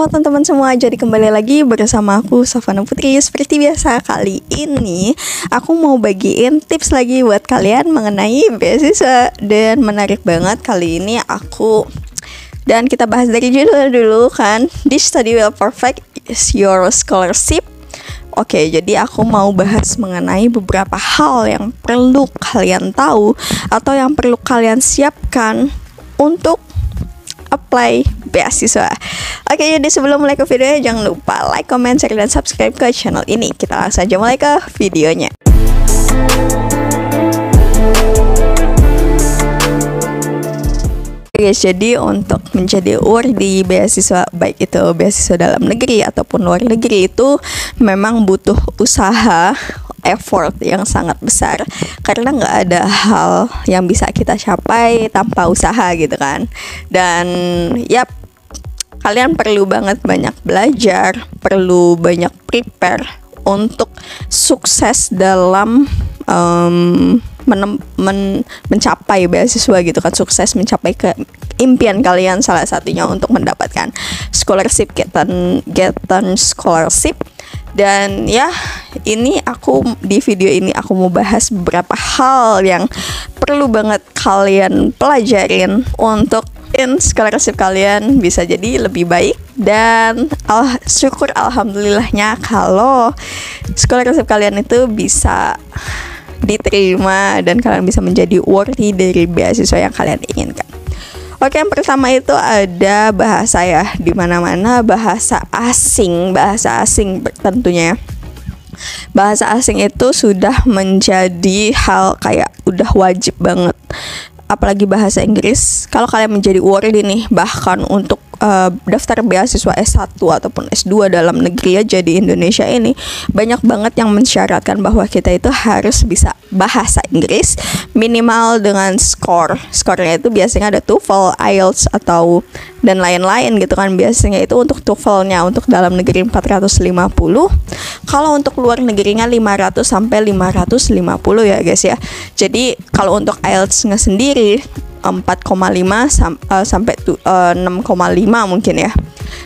Halo teman-teman semua, jadi kembali lagi bersama aku Safana Putri. Seperti biasa, kali ini aku mau bagiin tips lagi buat kalian mengenai beasiswa. Dan menarik banget kali ini dan kita bahas dari judul dulu kan. This study will perfect your scholarship. Oke, jadi aku mau bahas mengenai beberapa hal yang perlu kalian tahu atau yang perlu kalian siapkan untuk apply beasiswa. Oke, jadi sebelum mulai ke videonya, jangan lupa like, comment, share, dan subscribe ke channel ini. Kita langsung saja mulai ke videonya. Guys, jadi untuk menjadi awardee beasiswa, baik itu beasiswa dalam negeri ataupun luar negeri, itu memang butuh usaha, effort yang sangat besar, karena nggak ada hal yang bisa kita capai tanpa usaha gitu kan. Dan kalian perlu banget banyak belajar, perlu banyak prepare untuk sukses dalam mencapai beasiswa gitu kan, sukses mencapai ke impian kalian, salah satunya untuk mendapatkan scholarship, Getan scholarship. Dan ini di video ini aku mau bahas beberapa hal yang perlu banget kalian pelajarin untuk scholarship kalian bisa jadi lebih baik. Dan syukur alhamdulillahnya kalau scholarship kalian itu bisa diterima dan kalian bisa menjadi worthy dari beasiswa yang kalian inginkan. Oke, yang pertama itu ada bahasa ya, di mana-mana bahasa asing tentunya. Bahasa asing itu sudah menjadi hal kayak udah wajib banget. Apalagi bahasa Inggris. Kalau kalian menjadi worthy nih, bahkan untuk daftar beasiswa S1 ataupun S2 dalam negeri aja di Indonesia ini, banyak banget yang mensyaratkan bahwa kita itu harus bisa bahasa Inggris minimal dengan skornya itu biasanya ada TOEFL, IELTS dan lain-lain gitu kan. Biasanya itu untuk TOEFL-nya untuk dalam negeri 450, kalau untuk luar negerinya 500 sampai 550 ya guys ya. Jadi kalau untuk IELTS-nya sendiri 4,5 sampai 6,5 mungkin ya.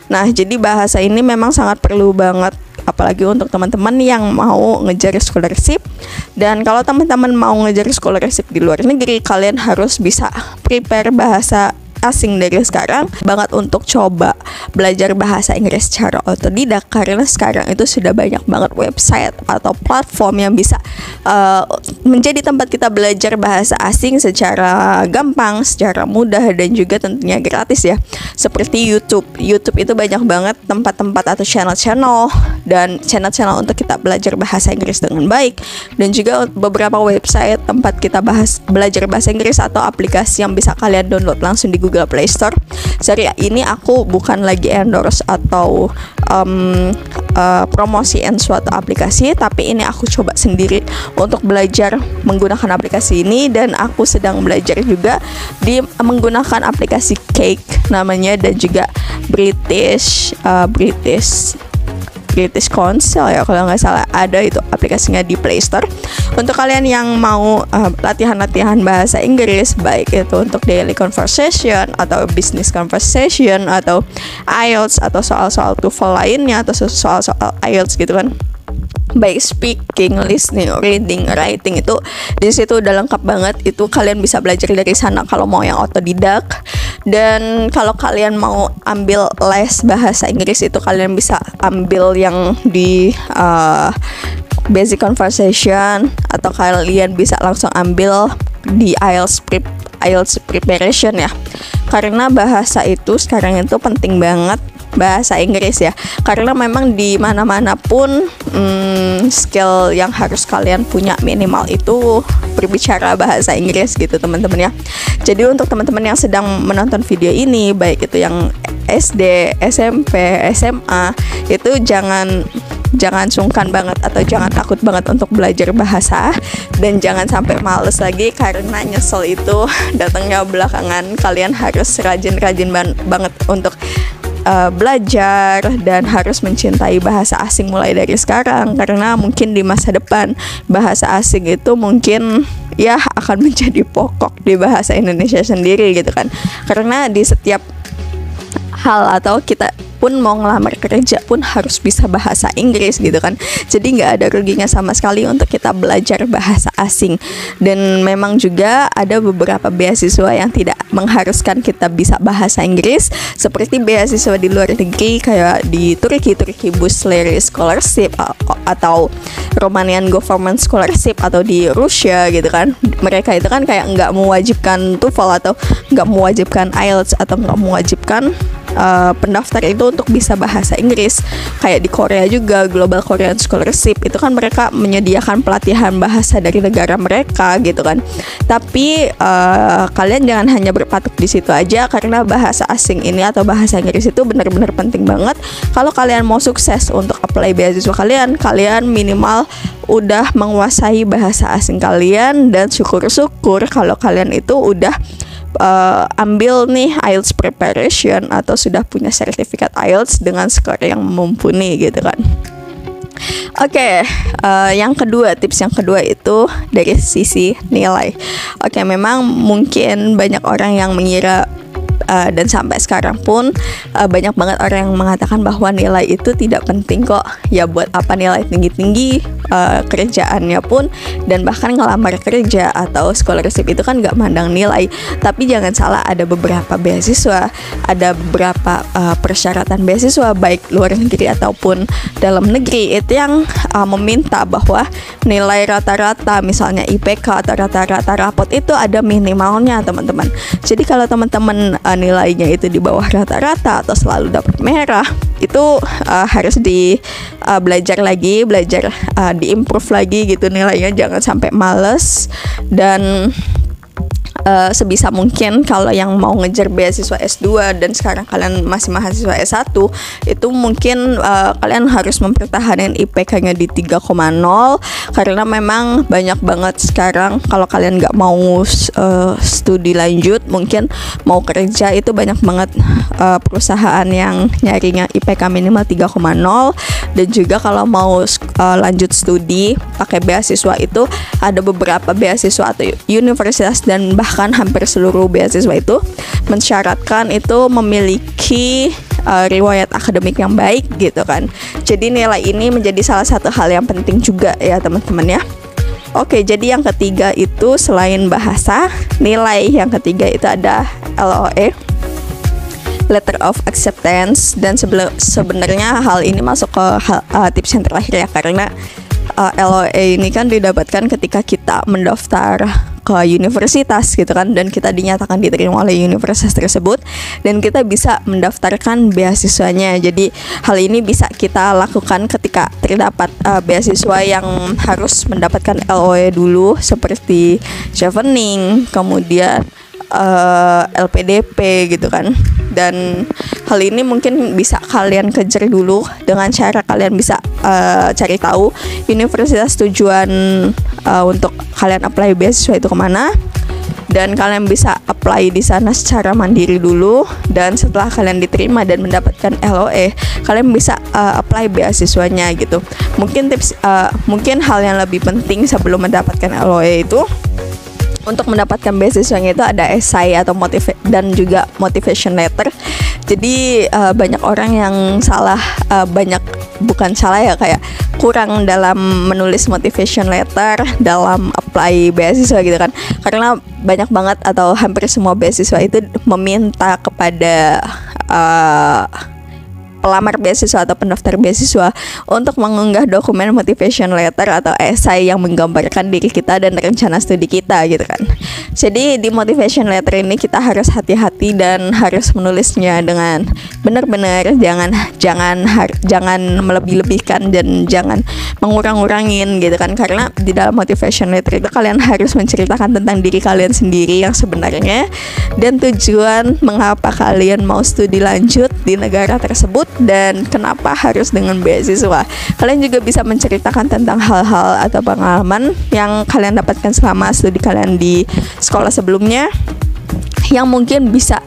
Nah, jadi bahasa ini memang sangat perlu banget, apalagi untuk teman-teman yang mau ngejar scholarship. Dan kalau teman-teman mau ngejar scholarship di luar negeri, kalian harus bisa prepare bahasa asing dari sekarang banget untuk coba belajar bahasa Inggris secara otodidak, karena sekarang itu sudah banyak banget website atau platform yang bisa menjadi tempat kita belajar bahasa asing secara gampang, secara mudah, dan juga tentunya gratis ya. Seperti YouTube itu banyak banget tempat-tempat atau channel-channel untuk kita belajar bahasa Inggris dengan baik, dan juga beberapa website tempat kita belajar bahasa Inggris atau aplikasi yang bisa kalian download langsung di Google Play Store. Sorry, ini aku bukan lagi endorse atau promosiin suatu aplikasi, tapi ini aku coba sendiri untuk belajar menggunakan aplikasi ini, dan aku sedang belajar juga menggunakan aplikasi Cake namanya, dan juga British Council ya kalau nggak salah, ada itu aplikasinya di Play Store. Untuk kalian yang mau latihan bahasa Inggris, baik itu untuk daily conversation atau business conversation atau IELTS atau soal-soal TOEFL lainnya atau soal-soal IELTS gitu kan, baik speaking, listening, reading, writing, itu di situ udah lengkap banget. Itu kalian bisa belajar dari sana kalau mau yang otodidak. Dan kalau kalian mau ambil les bahasa Inggris, itu kalian bisa ambil yang di basic conversation, atau kalian bisa langsung ambil di IELTS preparation ya. Karena bahasa itu sekarang itu penting banget, bahasa Inggris ya, karena memang di mana-mana pun skill yang harus kalian punya minimal itu berbicara bahasa Inggris gitu teman-teman ya. Jadi untuk teman-teman yang sedang menonton video ini, baik itu yang SD, SMP, SMA, itu jangan sungkan banget atau jangan takut banget untuk belajar bahasa, dan jangan sampai males lagi, karena nyesel itu datangnya belakangan. Kalian harus rajin-rajin banget untuk belajar dan harus mencintai bahasa asing mulai dari sekarang, karena mungkin di masa depan bahasa asing itu mungkin akan menjadi pokok di bahasa Indonesia sendiri gitu kan. Karena di setiap hal atau kita pun mau ngelamar kerja pun harus bisa bahasa Inggris gitu kan. Jadi nggak ada ruginya sama sekali untuk kita belajar bahasa asing. Dan memang juga ada beberapa beasiswa yang tidak mengharuskan kita bisa bahasa Inggris, seperti beasiswa di luar negeri kayak di Turki Bursary Scholarship atau Romanian Government Scholarship, atau di Rusia gitu kan. Mereka itu kan kayak nggak mewajibkan TOEFL atau nggak mewajibkan IELTS atau nggak mewajibkan pendaftar itu untuk bisa bahasa Inggris. Kayak di Korea juga, Global Korean Scholarship itu kan mereka menyediakan pelatihan bahasa dari negara mereka gitu kan. Tapi kalian jangan hanya berpatok di situ aja, karena bahasa asing ini atau bahasa Inggris itu benar-benar penting banget. Kalau kalian mau sukses untuk apply beasiswa kalian minimal udah menguasai bahasa asing kalian, dan syukur-syukur kalau kalian itu udah ambil nih IELTS preparation atau sudah punya sertifikat IELTS dengan skor yang mumpuni gitu kan. Oke, yang kedua, tips yang kedua itu dari sisi nilai. Oke, memang mungkin banyak orang yang mengira dan sampai sekarang pun banyak banget orang yang mengatakan bahwa nilai itu tidak penting kok. Ya buat apa nilai tinggi-tinggi, kerjaannya pun dan bahkan ngelamar kerja atau scholarship itu kan gak mandang nilai. Tapi jangan salah, ada beberapa beasiswa, ada beberapa persyaratan beasiswa baik luar negeri ataupun dalam negeri itu yang meminta bahwa nilai rata-rata, misalnya IPK atau rata-rata rapot itu ada minimalnya teman-teman. Jadi kalau teman-teman nilainya itu di bawah rata-rata atau selalu dapat merah, itu harus belajar diimprove lagi gitu nilainya, jangan sampai males. Dan sebisa mungkin kalau yang mau ngejar beasiswa S2 dan sekarang kalian masih mahasiswa S1, itu mungkin kalian harus mempertahankan IPK-nya di 3,0, karena memang banyak banget sekarang kalau kalian nggak mau studi lanjut, mungkin mau kerja, itu banyak banget perusahaan yang nyarinya IPK minimal 3,0. Dan juga kalau mau lanjut studi pakai beasiswa itu ada beberapa beasiswa atau universitas dan bahkan hampir seluruh beasiswa itu mensyaratkan itu memiliki riwayat akademik yang baik gitu kan. Jadi nilai ini menjadi salah satu hal yang penting juga ya teman-teman ya. Oke, jadi yang ketiga itu selain bahasa, nilai yang ketiga itu ada LOE, Letter of Acceptance. Dan sebenarnya hal ini masuk ke tips yang terakhir ya, karena LOE ini kan didapatkan ketika kita mendaftar ke universitas gitu kan, dan kita dinyatakan diterima oleh universitas tersebut dan kita bisa mendaftarkan beasiswanya. Jadi hal ini bisa kita lakukan ketika terdapat beasiswa yang harus mendapatkan LOE dulu, seperti Chevening, kemudian LPDP gitu kan. Dan hal ini mungkin bisa kalian kejar dulu dengan cara kalian bisa cari tahu universitas tujuan untuk kalian apply beasiswa itu kemana, dan kalian bisa apply di sana secara mandiri dulu. Dan setelah kalian diterima dan mendapatkan LOE, kalian bisa apply beasiswanya gitu. Mungkin hal yang lebih penting sebelum mendapatkan LOE itu, untuk mendapatkan beasiswanya itu ada essay atau dan juga motivation letter. Jadi banyak orang yang kayak kurang dalam menulis motivation letter dalam apply beasiswa gitu kan. Karena banyak banget atau hampir semua beasiswa itu meminta kepada pelamar beasiswa atau pendaftar beasiswa untuk mengunggah dokumen motivation letter atau essay yang menggambarkan diri kita dan rencana studi kita gitu kan. Jadi di motivation letter ini kita harus hati-hati dan harus menulisnya dengan benar-benar, jangan melebih-lebihkan dan jangan mengurang-urangin gitu kan. Karena di dalam motivation letter itu kalian harus menceritakan tentang diri kalian sendiri yang sebenarnya dan tujuan mengapa kalian mau studi lanjut di negara tersebut dan kenapa harus dengan beasiswa. Kalian juga bisa menceritakan tentang hal-hal atau pengalaman yang kalian dapatkan selama studi kalian di sekolah sebelumnya, yang mungkin bisa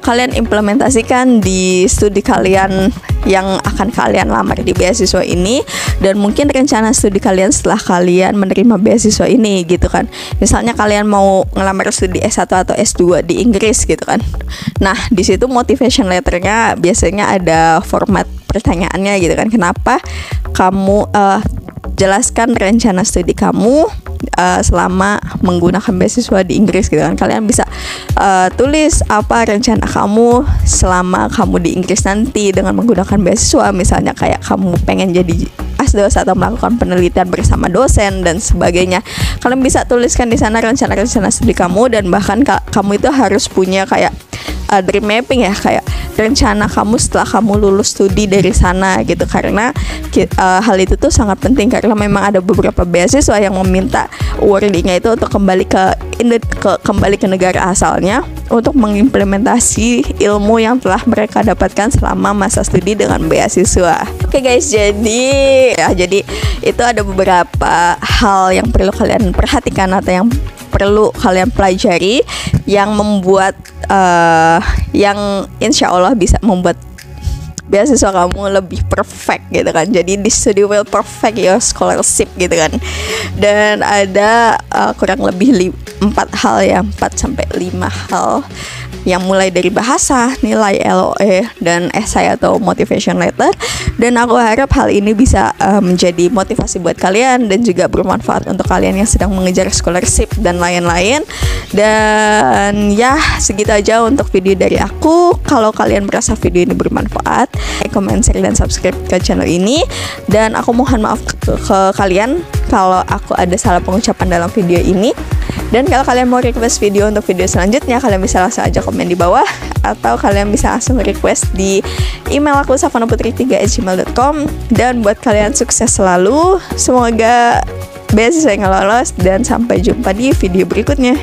kalian implementasikan di studi kalian yang akan kalian lamar di beasiswa ini, dan mungkin rencana studi kalian setelah kalian menerima beasiswa ini gitu kan. Misalnya kalian mau ngelamar studi S1 atau S2 di Inggris gitu kan. Nah, di situ motivation letternya biasanya ada format pertanyaannya gitu kan. Kenapa kamu jelaskan rencana studi kamu selama menggunakan beasiswa di Inggris gitu kan. Kalian bisa tulis apa rencana kamu selama kamu di Inggris nanti dengan menggunakan beasiswa. Misalnya kayak kamu pengen jadi asdos atau melakukan penelitian bersama dosen dan sebagainya. Kalian bisa tuliskan di sana rencana-rencana studi kamu, dan bahkan kamu itu harus punya kayak dream mapping ya, kayak rencana kamu setelah kamu lulus studi dari sana gitu. Karena hal itu tuh sangat penting, karena memang ada beberapa beasiswa yang meminta wordingnya itu untuk kembali ke negara asalnya untuk mengimplementasi ilmu yang telah mereka dapatkan selama masa studi dengan beasiswa. Oke guys, jadi itu ada beberapa hal yang perlu kalian perhatikan atau yang perlu kalian pelajari yang membuat yang insya Allah bisa membuat beasiswa kamu lebih perfect gitu kan. Jadi di study will perfect your scholarship gitu kan. Dan ada kurang lebih 4 hal ya, 4 sampai 5 hal yang mulai dari bahasa, nilai LOE, dan esai atau motivation letter. Dan aku harap hal ini bisa menjadi motivasi buat kalian dan juga bermanfaat untuk kalian yang sedang mengejar scholarship dan lain-lain. Dan ya, segitu aja untuk video dari aku. Kalau kalian merasa video ini bermanfaat, like, comment, share, dan subscribe ke channel ini. Dan aku mohon maaf ke kalian kalau aku ada salah pengucapan dalam video ini. Dan kalau kalian mau request video untuk video selanjutnya, kalian bisa langsung aja komen di bawah, atau kalian bisa langsung request di email aku savanaputri3@gmail.com. Dan buat kalian sukses selalu, semoga beasiswa yang lolos, dan sampai jumpa di video berikutnya.